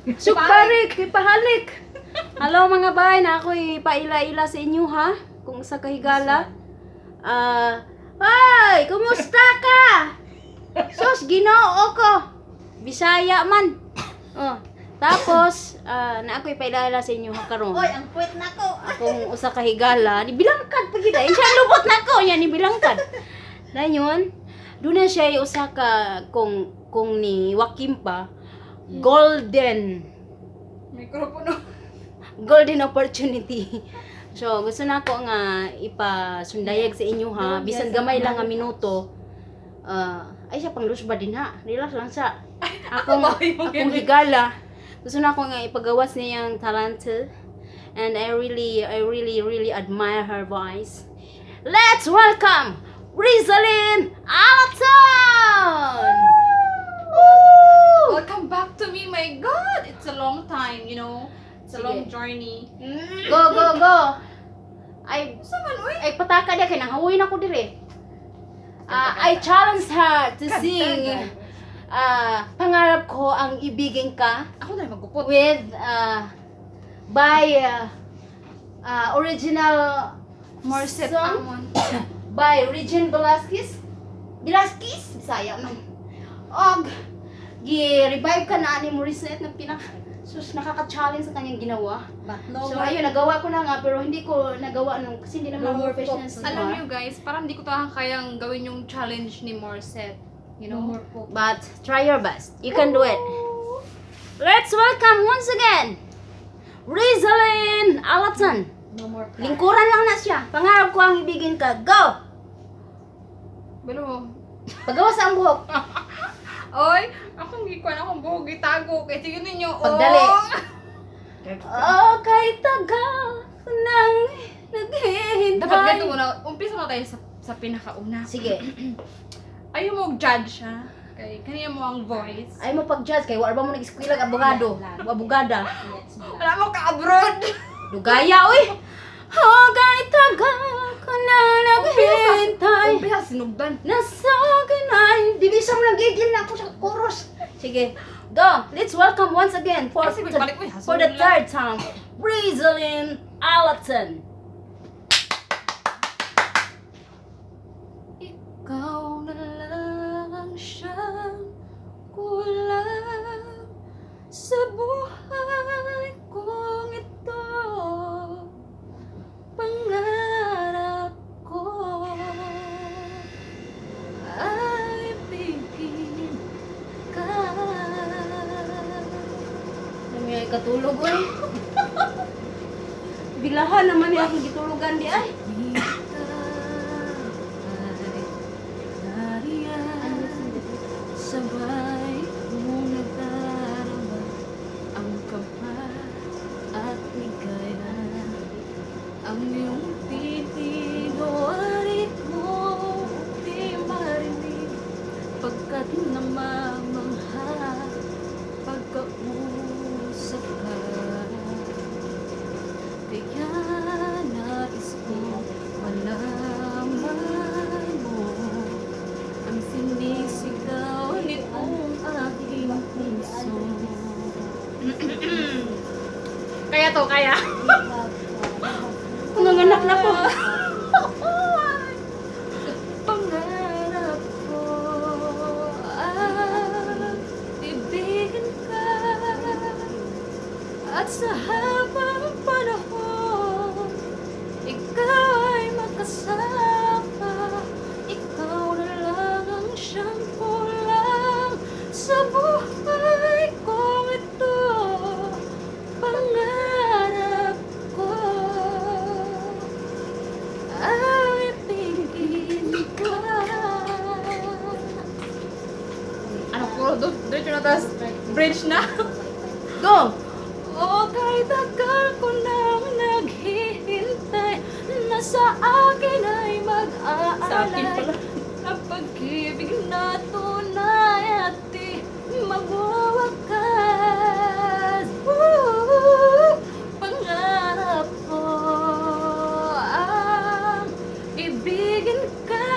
Suparik, ipahalik. Hello mga bay, na ako'y paila-ila sa inyo ha. Kung sa kahigala. Ay, kumusta ka? Sus, Ginoo ko. Bisaya man. Oh, tapos na ako'y paila-ila sa inyo ha karon. Oy, ang puwet na ko. Akong usa ka higala, ni bilangkad pag gid. Siya lubot na ko, niya ni bilangkad. Dayon, doon na siya usa ka kung ni Joaquin pa golden opportunity. So gusto na ko nga ipasundayag sa inyo ha, bisan gamay lang nga minuto. Ay siya pang ba din ha, relax lang sa akong higala. Gusto na ko nga ipagawas niyang talent, and I really admire her voice. Let's welcome Rizalyn Alaton! Welcome back to me, my God! It's a long time, you know? It's a long journey. Go! Ay, Saman, uy! ay pataka dia kay nanghawoy na ko dire. I challenge her to sing pangarap ko ang ibigin ka Ako na magupot. with by original Morset song Amon. by Regine Velasquez. Bisaya man. Og gi-revive ka na ni Morissette na nakaka-challenge sa kanyang ginawa. But So ayun, nagawa ko na nga pero hindi ko nagawa nung kasi hindi naman ako professional sa Alam niyo guys, parang hindi ko kayang gawin yung challenge ni Morset. You know? But try your best. You can do it. Let's welcome once again Rizalyn Alaton. No more Lingkuran lang na siya. Pangarap ko ang ibigin ka. Go! Pero, Pagawa sa ang buhok. oy, akong gikuan akong buhok itago. Kaya tingnan ninyo, Pagdali. oh! Kay tagal nang naghihintay. Dapat ganito muna. Umpisa mo tayo sa pinakauna. Sige. Ayaw mo judge ha. Kay kanina mo ang voice. Ay mo pag-judge kay wala ba mo nag-eskwela kag abogado? Abogada. Wala mo ka-abroad. Dugaya oy. Kay tagal ko na naghihintay. Umpisa sinugdan. Nasa akin ay di bisa mo nagigil na ako sa chorus. Sige. Go. Let's welcome once again for Kasi balik mo, for the third time Rizalyn Alaton. Ikaw na lang ang siyang kulang sa buhay kong ito. Pangarap ko ay ibigin ka. May katulog oy. Bilahan naman ni akong gitulugan di ay. Sabay mong nagdarama ang kapal at ligaya. Ang iyong titig o arit mo di marinig pagkat namamangha pagkausap ka. Kaya nais ko malaman mo ang sinisigaw nitong aking puso. Kaya to, kaya? Nanganak na ko. Pangarap ko ay ibigin ka at sa habang panahon ikaw ay makasama. Ikaw na lang ang siyang kulang sa buhay kong ito. Pangarap ko ay ibigin ka. Ano po? Diretso na taas. Bridge na. Go. O kahit tagal ko nang naghihintay na sa akin ay mag-aalay. Sa akin pala. Ang pag-ibig na tunay at di magwawakas. Pangarap ko ang ibigin ka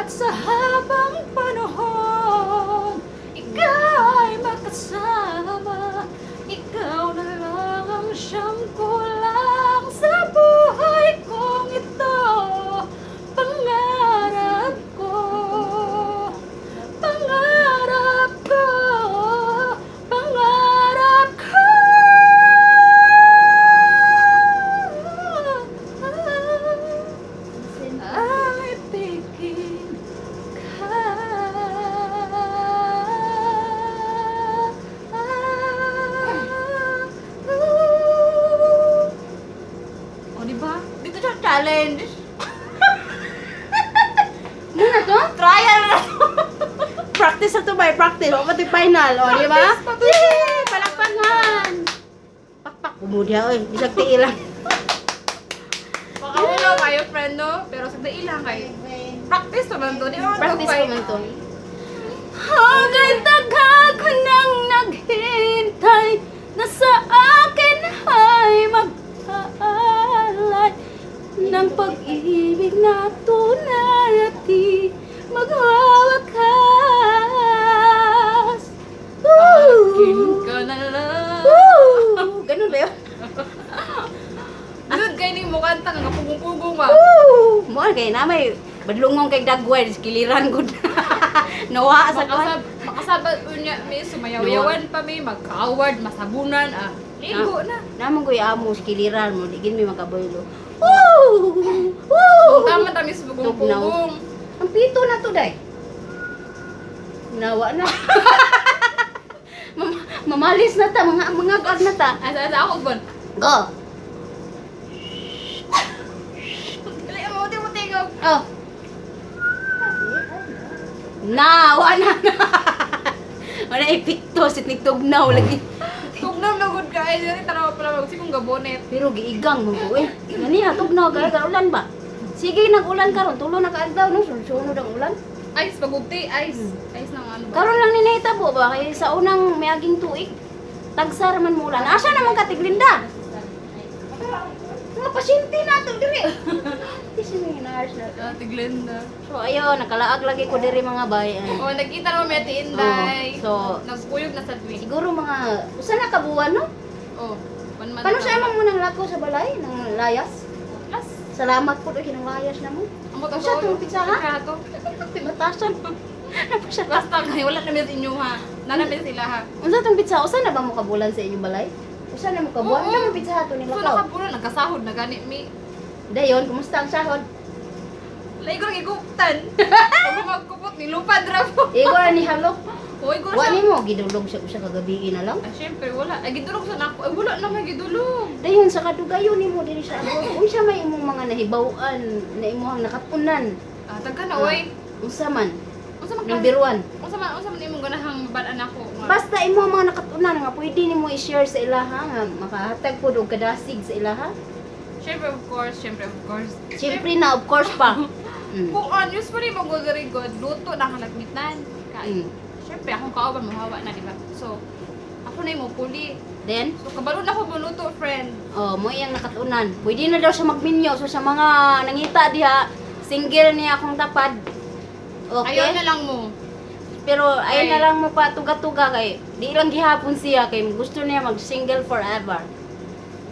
at sa habang panahon ikaw ay makasama. challenge. Muna to? Trial na to. Practice na to ba? Practice. O pati final. O, di ba? Yay! Palakpakan! Pakpak. Bumudya, oy. Bisag tiilang. Baka wala kayo, friend, no? Pero sa ilang kayo. Practice naman to. Di ba? Practice ko man to. Hanggang tagal ko nang naghintay na sa akin ay mag-aalay ng pag-ibig na tunay at di magwawakas. Akin ka na lang. Woo! Ganun ba yun? Good kayo ni mo kanta nga pugong-pugong ba? Woo! Mo kay na may badlungong kay dagway kiliran gud. Nawa sa kwan. Makasabat unya may sumayaw-yawan pa may magka-award, masabunan ligo na. Namon koy amo kiliran mo digin mi makaboylo. Woo! Woo! Tama ta mis pugong-pugong. Ang pito na to day. Nawa na. Mamalis na ta mga god na ta. Asa ako bon. Go. Dili mo tigo. Oh. Nawa na. Wala ipikto sit nitugnaw lagi. Tugnaw na good ka ay dili tanaw pala mag sikong gabonet. Pero giigang mo ko eh. Gani ha tugnaw kay ulan ba? Sige nag-ulan karon tulo na kaadlaw no sunod ang ulan. Ice pagugti, ice. Ice nang ano ba? Karon lang ni nahitabo ba kay sa unang miaging tuig. Tagsar man mo ulan. Asa naman katiglinda? Mga pasyente nato diri. Seminars na. Tiglenda. So ayo nakalaag lagi ko diri mga bayan. Oh, nakita naman may ati Inday. So Nagpuyog na sa tuwing. siguro mga usa na ka buwan no? Oh, 1 month. Paano sa amang mo nang lako sa balay ng layas? Plus, Salamat po kinang layas na mo. amo to. Usa tong pizza, ha? Kaya to. Tibatasan. Napasya. Basta ngayon wala na may inyo ha. Nanamin sila ha. Unsa tong pizza? Usa na ba mo kabulan sa inyong balay? Usa na mo kabulan? Oo. Ano mo pizza hato nila So ka? nakapuno nagkasahod na gani mi. Dayon, kumusta ang sahod? Lay ko iguptan. Pag magkupot ni lupad ra po. Igor ni halok. Hoy, ko Wa sa. nimo gidulog siya usa ka gabi na lang. Ah, syempre wala. Ay gidulog sa nako. Ay wala na may gidulog. Dayon sa kadugayon nimo diri sa abroad. Unsa may imong mga nahibaw-an na imong nakapunan? Ah, tagka na oy. Unsa man? Unsa man Number 1. unsa man imong ganahang badan ako. Basta imo mga nakatunan nga pwede nimo i-share sa ilaha nga makahatag pud og kadasig sa ilaha. Syempre of course. Siyempre na of course pa. Mm. Kung usually mo go very good, luto na halagmitan. Kain. Mm. Syempre akong kauban mahawa na, di ba? So, ako na yung puli. Then, So, kabalo na ko maluto, friend. oh, mo iyang nakatunan. Pwede na daw siya magminyo. So sa mga nangita diha, single niya akong tapad. Okay? Ayaw na lang mo. Pero ayaw Ay. na lang mo pa tuga-tuga kay di lang gihapon siya kay gusto niya mag-single forever.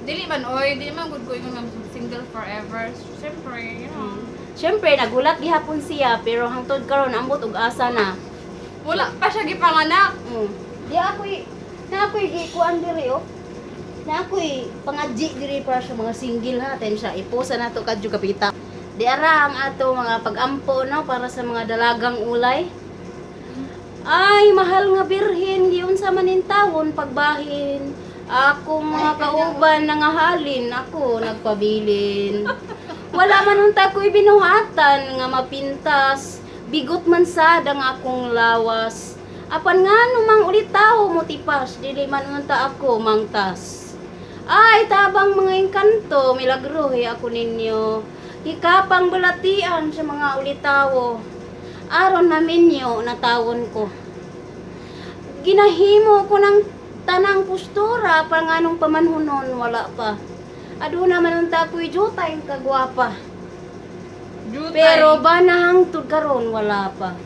Dili man, oy. Dili man good ko yung single forever. Syempre, you know. Siyempre, nagulat gihapon siya pero hangtod karon ambot og asa na. Wala pa siya gipanganak. Mm. Na ako'y gikuan diri oh. Na ako'y pangadji diri para sa mga single ha. Ten siya iposa nato kadyo kapita. Di ara ang ato mga pag-ampo no para sa mga dalagang ulay. Ay, mahal nga birhen, giyon sa manintawon pagbahin. Akong mga kauban nangahalin, ako nagpabilin. Wala man unta ko'y binuhatan nga mapintas. Bigot man sad ang akong lawas. Apan nga numang ulitaw mo tipas, dili man unta ako mangtas. Ay, tabang mga engkanto, milagro ako ninyo. Hikapang balatian sa mga ulitawo. Aron na minyo natawon ko. Ginahimo ko ng tanang postura pa nga nung pamanhunon wala pa. Aduna man unta ko'y jutay kagwapa. Pero ba nahangtod karon wala pa.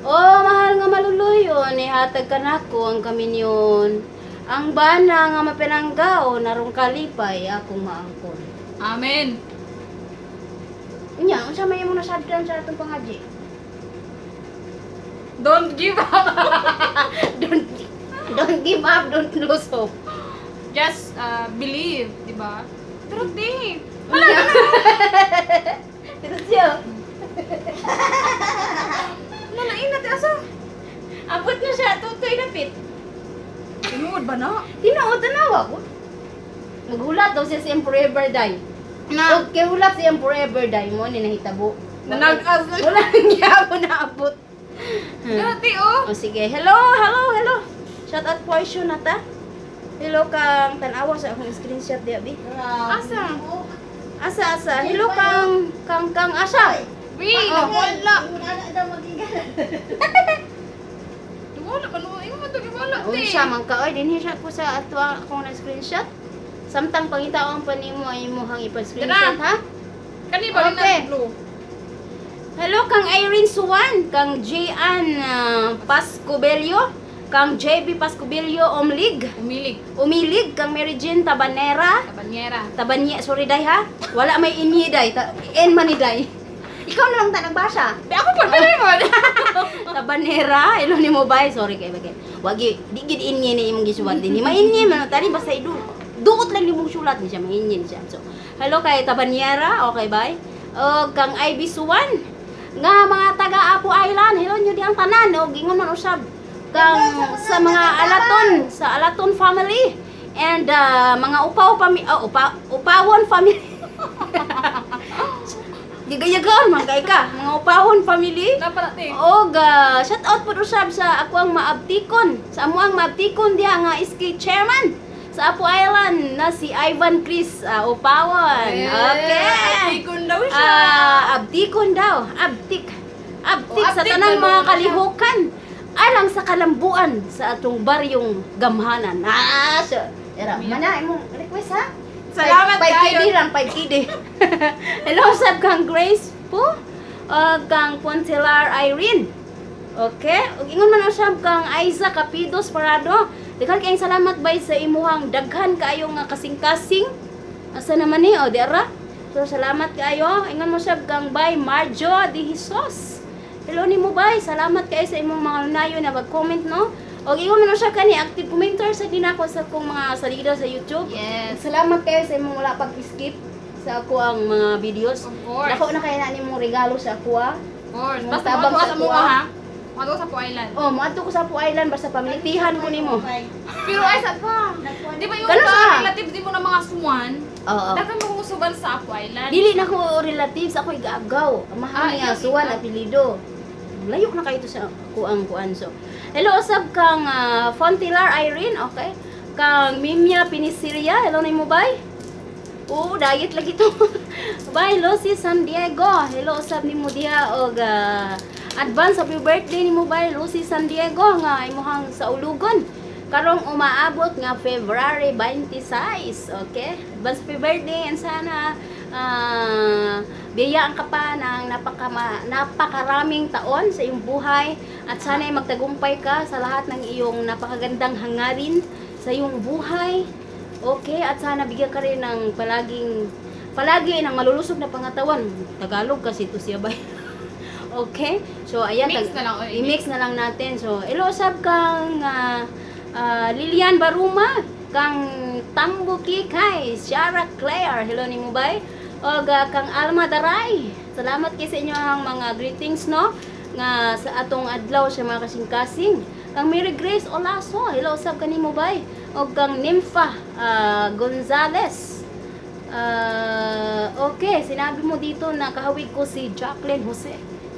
Oh, mahal nga maluluyon, ihatag ka nako ang kaminyon. Ang bana nga mapinanggaw, narong kalipay akong maangkon. Amen. Nya, unsa may mo nasadran sa atong pangaji? Don't give up. Don't give up, don't lose hope. Just believe, di ba? Pero di. Ito siya. Nalainat asa. Abot na siya, tutoy na pit. Tinuod ba na? Tinuod, tanawa ko. Nagulat daw siya sa Forever Die. Na. Okay, hulat siyang forever diamond ni nahitabo. Nanag-as. Wala nang gyapon na abot. Dati oh. O sige, hello. Shout out portion na ta. Hello kang tanawa sa akong screenshot di abi. Asa? Asa. Hello kang asa. Wait, Oh. wala. Wala pa no. Imo man to wala. Unsa man ka oy dinhi siya ko sa ato akong na screenshot. Samtang pangitaon pa nimo ay imong ipa-screenshot ha. Kani ba rin Okay. na blue? Hello kang Irene Suwan, kang Jan Pascobelio, kang JB Pascobelio Umilig, kang Mary Jean Tabanera. Sorry day ha. Wala may inyi day. En man ni day. Ikaw na lang ta nagbasa. Di ako pa pala mo. Tabanera, ilo ni mo bay. Sorry kay bagay. Wagi di gid inyi ni imong gisuwat din. Mainyi man tani basta duot lang nimong sulat ni siya, mainyi siya. So, hello kay Tabanera, okay bay. O kang Ivy Suwan nga mga taga Apo Island, hello nyo di ang tanan o gingon man usab kang sa mga Alaton family and mga upawon family. Gigayagan man kay ka, mga upawon family. Napa natin. Og shout out po usab sa ako ang maabtikon, sa amo ang maabtikon diha nga iski chairman sa Apo Island na si Ivan Chris Upawon. Okay. Ikon daw siya. Abdikon daw. Abtik sa abdik tanang na mga daw kalihukan. Alang sa kalambuan sa atong baryong gamhanan. So, mana imong request ha? Salamat kayo. 5 KD lang, 5 KD. Hello, sab kang Grace po. Kang Pontelar Irene. Okay? Ug ingon man usab kang Aiza Capidos Parado. Daghan kayong salamat bay sa imuhang daghan kaayo nga kasing-kasing. Asa naman ni o diara? So salamat kaayo. Ingon mo sab kang bay Marjo de Jesus. Hello nimo bay. Salamat kayo sa imong mga lunayo na mag-comment no. Og ingon man usab kani active commenter sa dinako sa kong mga salida sa YouTube. Yes. Salamat kayo sa imong wala pag-skip sa ako ang mga videos. Of course. Dako na kayo na nimong regalo sa ako ah. Of course. Mga Basta tabang mo sa sa tuwa. mga ha. Mato sa Po Island. Oh, moadto ko sa Apo Island basta pamilitihan ko nimo. Pero ay sa pa. Di ba yung Kano sa? mga relatives di mo na mga sumuan? Oo. Dakan mo musuban sa Apo Island. Dili na ko relatives, ako igagaw. Mahal niya, ikaw, suwan, ikaw. apelido. Layo na kayo to sa kuang kuan so. Hello usab kang Fontilar Irene, okay? Kang Mimia Pinisiria, hello na mo bay? Oo, diet lagi to. Bye, hello si San Diego. Hello usab nimo diha og advance happy birthday nimo bay, Lucy San Diego nga imuhang sa ulugon. Karong umaabot nga February 26, okay? Advance happy birthday and sana biyayaan ka pa ng napakaraming taon sa iyong buhay at sana ay magtagumpay ka sa lahat ng iyong napakagandang hangarin sa iyong buhay. Okay? At sana bigyan ka rin ng palagi ng malulusog na pangatawan. Tagalog kasi ito siya ba? Okay? So, ayan. I-mix na lang, o, I-mix na lang natin. So, ilosab kang Lilian Baruma, kang Tambo Kikay, Shara Claire, hello ni mo bay? O kang Alma Daray, salamat kay sa inyo ang mga greetings no nga sa atong adlaw sa mga kasing-kasing. Kang Mary Grace Olaso, hello sab kanimo bay? O kang Nympha Gonzales. Okay, sinabi mo dito na kahawig ko si Jacqueline Jose.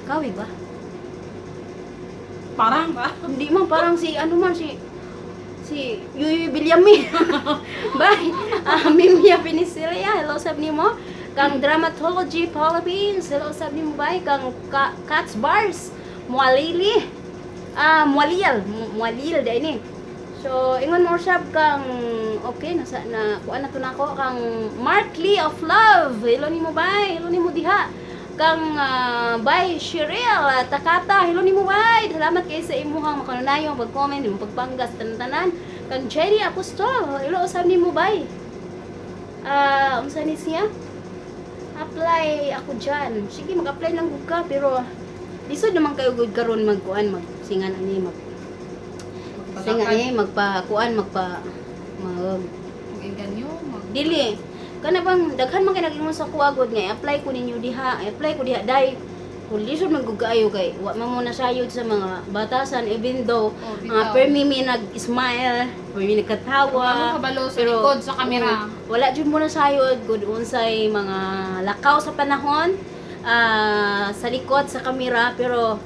Kahawig ba? Parang ba? Hindi man, parang si Yuyu Bilyami. Bye. Mimia Pinisilia, hello sab nimo. Kang Dramatology Philippines, hello sab nimo bye. Kang Cats Bars, Mualili. Mualil dai ni. So, ingon mo sab kang okay na kuan na to nako kang Mark Lee of Love. Hello nimo bye. Hello nimo diha. Kang by Cheryl Takata, hello nimo bay. Salamat kay sa imuhang makanunayo pag-comment, imong pagpanggas tanan-tanan. Kang Jerry Apostol, hello usab nimo bay. Unsa ni siya? Apply ako diyan. Sige, mag-apply lang gud ka pero lisod naman kayo gud karon magkuan magsingan ani Ganyo. dili kana bang daghan man kay nag-ingon sa kuha gud nga apply ko ninyo diha, apply ko diha dai Lisod magugaayo kay wa man mo nasayod sa mga batasan even though bitaw. per mi nag-smile, per mi nagkatawa. Ano kabalo sa likod sa kamera. Wala jud mo nasayod gud unsay mga lakaw sa panahon sa likod sa kamera pero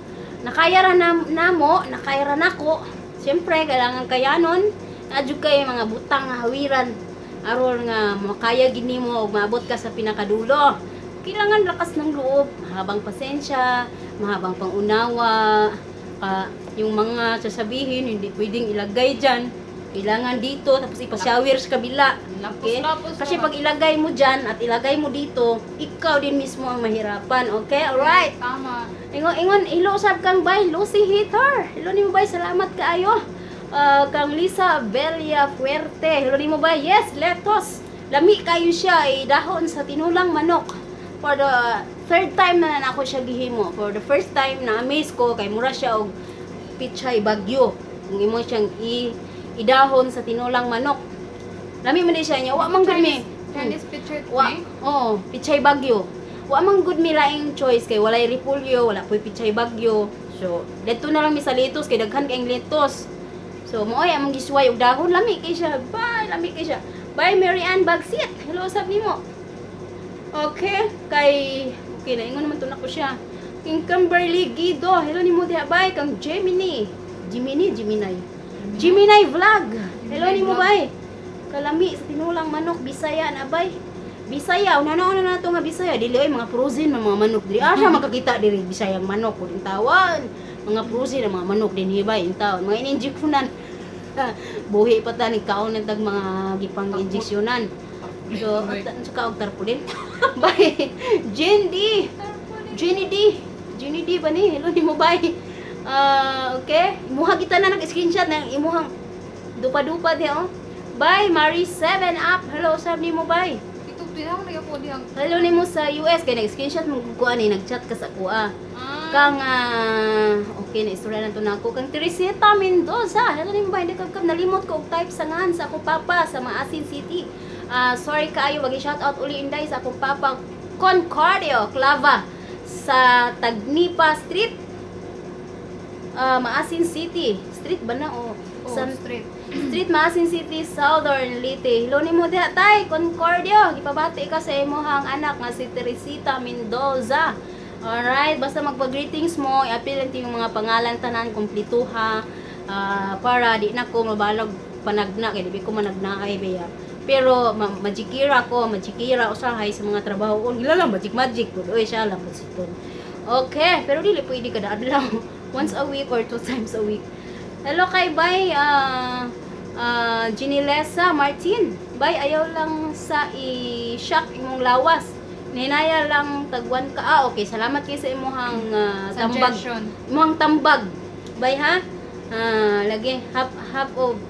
nakaya ra namo, nakaya ra nako. Siyempre kailangan kayanon. Adyo kay mga butang nga hawiran aron nga makaya gid nimo og maabot ka sa pinakadulo. Kailangan lakas ng loob, mahabang pasensya, mahabang pangunawa, yung mga sasabihin, hindi pwedeng ilagay dyan. Kailangan dito, tapos ipashower sa kabila. Okay? Kasi pag ilagay mo dyan at ilagay mo dito, ikaw din mismo ang mahirapan. Okay? Alright? Tama. Ingon, ilo usab kang bay, Lucy Hater. Ilo ni mo bay, salamat kaayo. Kang Lisa Belia Fuerte. Ilo ni mo bay, yes, letos. Lami kayo siya, dahon sa tinulang manok. For the third time na ako siya gihimo. For the first time na amaze ko kay mura siya og pichay bagyo. Kung imo siyang idahon sa tinulang manok. Lami man di siya niya, wa man gud mi. Chinese picture to Wa, me. oh, pichay bagyo. Wa man gud mi laing choice kay walay repolyo, wala po'y pichay bagyo. So, dito na lang mi sa litos kay daghan kayong litos. So, mo'y among gisway og dahon lami kay siya. Bye, lami kay siya. Bye, Mary Ann Bagsit. Hello, sab nimo. Okay, okay na ingon naman to nako siya. King Kimberly Guido, hello ni mo diha bay kang Gemini Vlog. Hello ni mo bay. Kalami sa tinulang manok Bisaya na bay. Bisaya, una na to nga Bisaya, dili ay mga frozen mga manok dili. Siya makakita diri Bisayang manok kun tawon. Mga frozen na mga manok din hibay in taon. Mga ininjeksyonan. Buhi pa ta ni kaon ng tag mga gipang injeksyonan. So, sa kaog tarpulin. Bye. Jenny D ba ni? Hello ni mo bye. Okay. Imuha kita na nag-screenshot ng imuhang dupa-dupa diha oh. Bye, Marie 7 up. Hello, sab ni mo bye. Ito tinaw na ako diyang. Hello ni mo sa US kay nag-screenshot mo kuan ni nag-chat ka sa kuha. Kang okay na istorya na to nako kang Teresita Mendoza. Hello ni mo bye. Hindi ka nalimot ko og type sa ngan sa ako papa sa Maasin City. Sorry kaayo wagi shout out uli inday sa akong papa Concordio Clava sa Tagnipa Street Maasin City Street ba na o Street Maasin City Southern Leyte. Hello ni mo diha tay Concordio gipabati ka sa imong anak nga si Teresita Mendoza. Alright, basta magpa-greetings mo i-appeal yung mga pangalan tanan kumpleto ha para di na ko mabalog panagna kay di ko managnaay beya. Pero magikira usahay sa mga trabaho. Gila lang magic po. Oy siya lang positon. Okay, pero dili pwede kada adlaw. Once a week or 2 times a week. Hello kay Bay Ginilesa Martin. Bay ayaw lang sa i-shock imong lawas. Ninaya lang tagwan ka. Okay, salamat kay sa imong tambag. Imong tambag. Bay ha? Lagi half of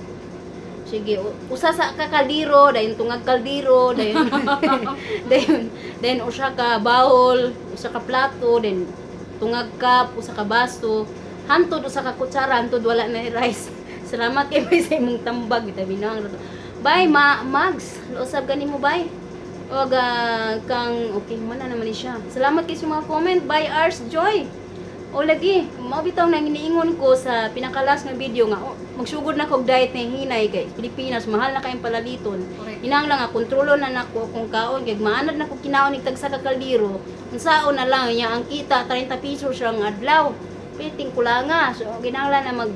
sige, usa sa ka kaldero, dayon tungag kaldero, dayon dayon usa ka bowl, usa ka plato, then tungag cup, usa ka baso, hantod usa ka kutsara, hantod wala na rice. Salamat kay sa imong tambag, bitamin na. Bye, Mags. Usab gani mo bye. Og kang okay man na naman ni siya. Salamat kay sa mga comment. Bye, Ars Joy. O lagi, mabitaw na iniingon ko sa pinakalas nga video nga, magsugod na kog diet na hinay kay Pilipinas, mahal na kayong palaliton. Inang lang nga, kontrolo na nako kung kaon, kay maanad na kog kinaon ni tagsa ka kaldero, unsaon na lang niya ang kita, 30 pesos siyang adlaw. Piting ko lang nga, so ginanglan na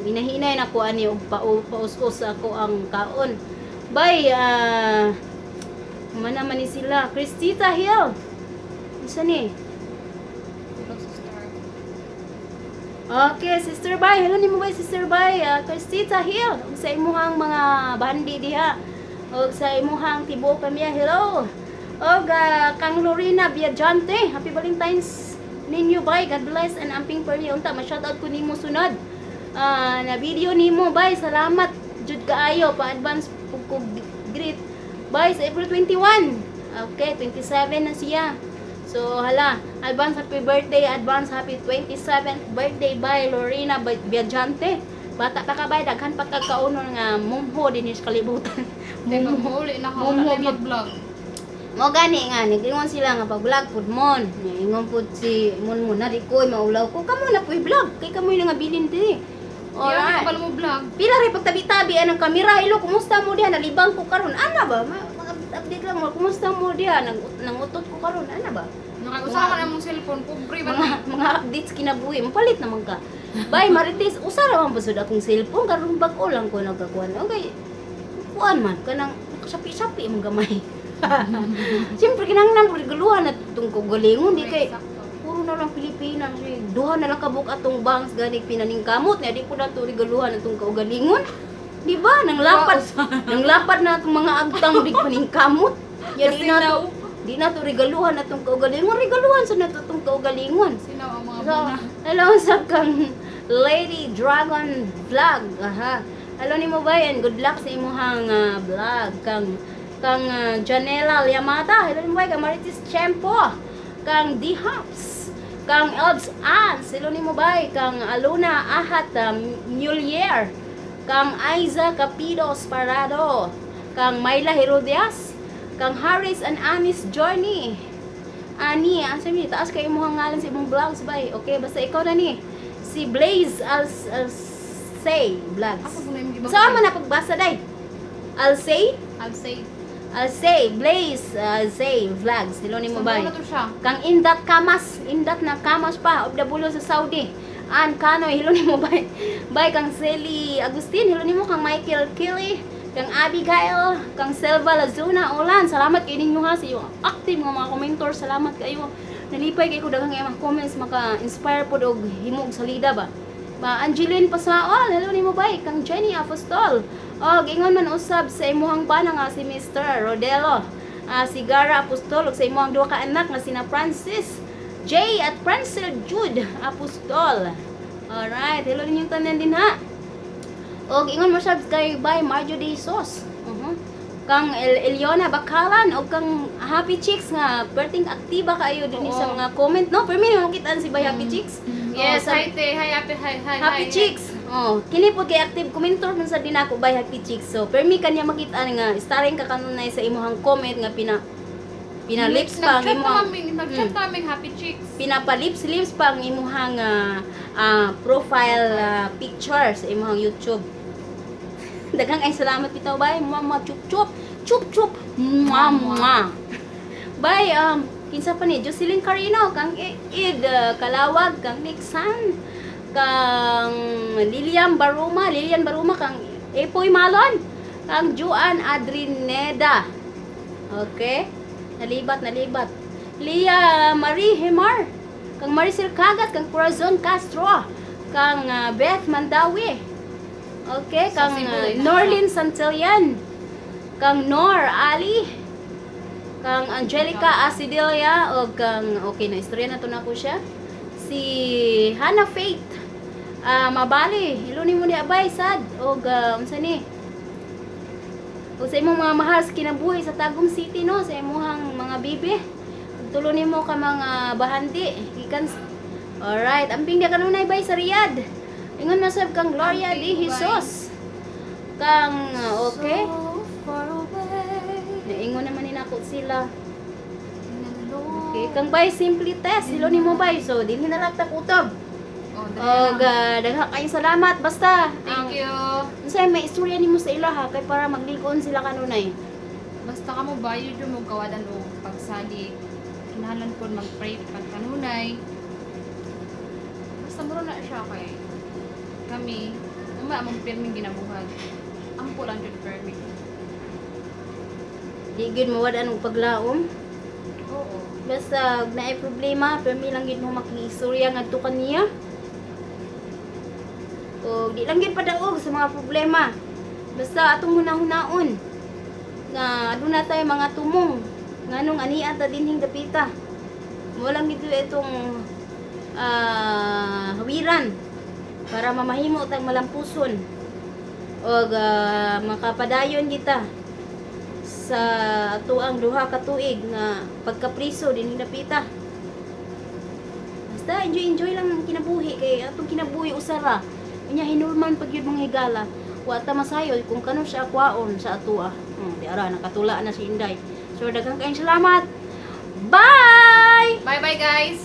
hinahinay na ko ani og paus-us ako ang kaon. Bye, naman ni sila, Christita Hill. Isa ni? Okay, Sister Bay. Hello ni mo ba, Sister Bay? Christita Hill. Sa imuhang mga bandi diha. O sa imuhang tibo pamilya. Hello. O kang Lorena Viajante. Happy Valentine's ninyo, Bay. God bless and amping perli. Unta, ma-shoutout ko nimo sunod. Na video nimo, Bay. Salamat. Jud kaayo. Pa-advance ko greet. Bay, sa April 21. Okay, 27 na siya. So, hala, advance happy birthday, advance happy 27th birthday by Lorena Viajante. Bata pa ka ba, daghan pa kagkauno nga mumho din sa kalibutan. Mumho, uli na ka, wala na mag-vlog. Mo gani nga naglingon sila nga pag vlog pud mon. Ingon pud si mon na di koy maulaw ko. Kamo na poy vlog kay kamoy na nga bilin diri. Alright. Alright. Kapal mo vlog. Pila rin pagtabi-tabi anang kamera. Hello, kumusta mo diha? Nalibang ko karon. Ana ba? Update lang mo. Kumusta mo diha? Nangutot ko karon. Ana ba? Nakag-usawa na mong cellphone, pobre ba Mga updates kinabuhi. Mapalit naman ka. Bay, Marites, usa ra man basud akong cellphone karon bag-o lang ko nagkakuan. Okay. Kuan man kanang sapi-sapi mong gamay. Siyempre kinahanglan pud guluhan at tong kugalingon di kay puro na lang Pilipinas. Duha na lang kabuk atong banks gani pinaningkamot niya di po na to regaluhan atong kaugalingon. Di ba? Nang lapad na atong mga agtang di paningkamot. Ya di na to regaluhan atong kaugalingon. Regaluhan sa nato atong kaugalingon. Sinaw ang mga So, muna. hello sa kang Lady Dragon Vlog. Aha. Hello ni mo ba and good luck sa imong vlog kang Janela Yamada. Hello ni mo ba kang Marites Chempo. Kang D-Hops, kang Elbs Ans, hello ni mo ba, kang Aluna Ahat Mulier, kang Aiza Capidos Parado, kang Myla Herodias, kang Harris and Anis Journey. Ani, asa mi taas kay imong ngalan sa imong vlogs bay. Okay, basta ikaw na ni. Si Blaze Alsay Vlogs. Ako na yung gibang. Saan man na pagbasa day? Alsay? I'll Alsay, say. Blaze Alsay Vlogs. Hello ni mo ba? Sa na to siya. Kang Indat Kamas, Indat na Kamas pa, of the bulo sa Saudi. An Kanoy, hilo nimo bay. Bay kang Sally Agustin, hilo nimo kang Michael Killy, kang Abigail, kang Selva Lazuna Olan. Salamat kay ninyo ha sa iyo. Active nga mga commentor, salamat kayo. Nalipay kay ko daghang mga comments maka-inspire pod og himog salida ba. Ba Angeline Pasaol, hello nimo bay, kang Jenny Apostol. Og ingon man usab sa imuhang bana nga si Mr. Rodelo. Si Gara Apostol ug sa imuhang duha ka anak nga sina Francis J at Francel Jude Apostol. Alright, hello ninyong tanan din ha. Og ingon mo sab kay by Marjo de Sos. Kang Eliona Bakalan og kang Happy Chicks nga perting aktiba kayo din sa mga comment no. Pero mi mo kita si by Happy Chicks. Yes, sa hi te. Hi, happy, hi. Happy Chicks. Oh, kini po kay active commentor man sa dinako by Happy Chicks. So, permi kanya makita nga starring ka kanunay sa imuhang comment nga pinalips pa ang imong Nag-chat kaming Happy Chicks. pinapalips pa ang imuhang profile picture sa imuhang YouTube. Daghang ay salamat bitaw bay. Mama chup chup. Chup chup. Mama. Bay kinsa pa ni Jocelyn Carino, kang Id Kalawag, kang Nixon, kang Lilian Baruma, kang Epoy Malon, kang Juan Adrineda. Okay? Nalibat. Lia Marie Hemar, kang Maricel Kagat, kang Corazon Castro, kang Beth Mandawi. Okay, kang Norlin Santillan, kang Nor Ali, kang Angelica Asidelia o kang okay na istorya na to na ko siya. Si Hannah Faith Mabali, hello ni mo ni abay sad og unsa ni? O sa imong mga mahal sa kinabuhi sa Tagum City no, sa imong mga bibi. Tulo nimo ka mga bahandi gikan. Alright, amping dia kanunay bay sa Riyadh. Ingon masab kang Gloria de Jesus. Kang okay. Naingon naman ni nako sila. Okay, kang bay Simply Test, hello nimo bay. So dinhi na lang ta kutob. Og dagha kay salamat basta. Thank you. Unsay may istorya nimo sa ilaha kay para maglikon sila kanunay. Basta ka mo bayo dyan mo kawadan o pagsali. Kinahalan ko mag-pray pagkanunay. Basta muro na siya kay kami. Among pirming ginabuhat. Ampo lang dyan perming. Di gyud mawad anong paglaom. Oo. Basta naay problema, permi lang gyud mo makiistorya ngadto kaniya. O di lang gyud padaog sa mga problema. Basta atong hunahon nga aduna tay mga tumong nganong aniya ta dinhing dapita. Mo lang gito itong hawiran para mamahimo tag malampuson og makapadayon kita sa tuang duha ka tuig nga pagkapriso dinhi dapita. Basta enjoy lang ang kinabuhi kay atong kinabuhi usara. Unya hinulman pag yun mga higala. Wa ta masayo kung kano siya kwaon sa atua. Di ara nakatula na si Inday. So daghang kayong salamat. Bye. Bye bye guys.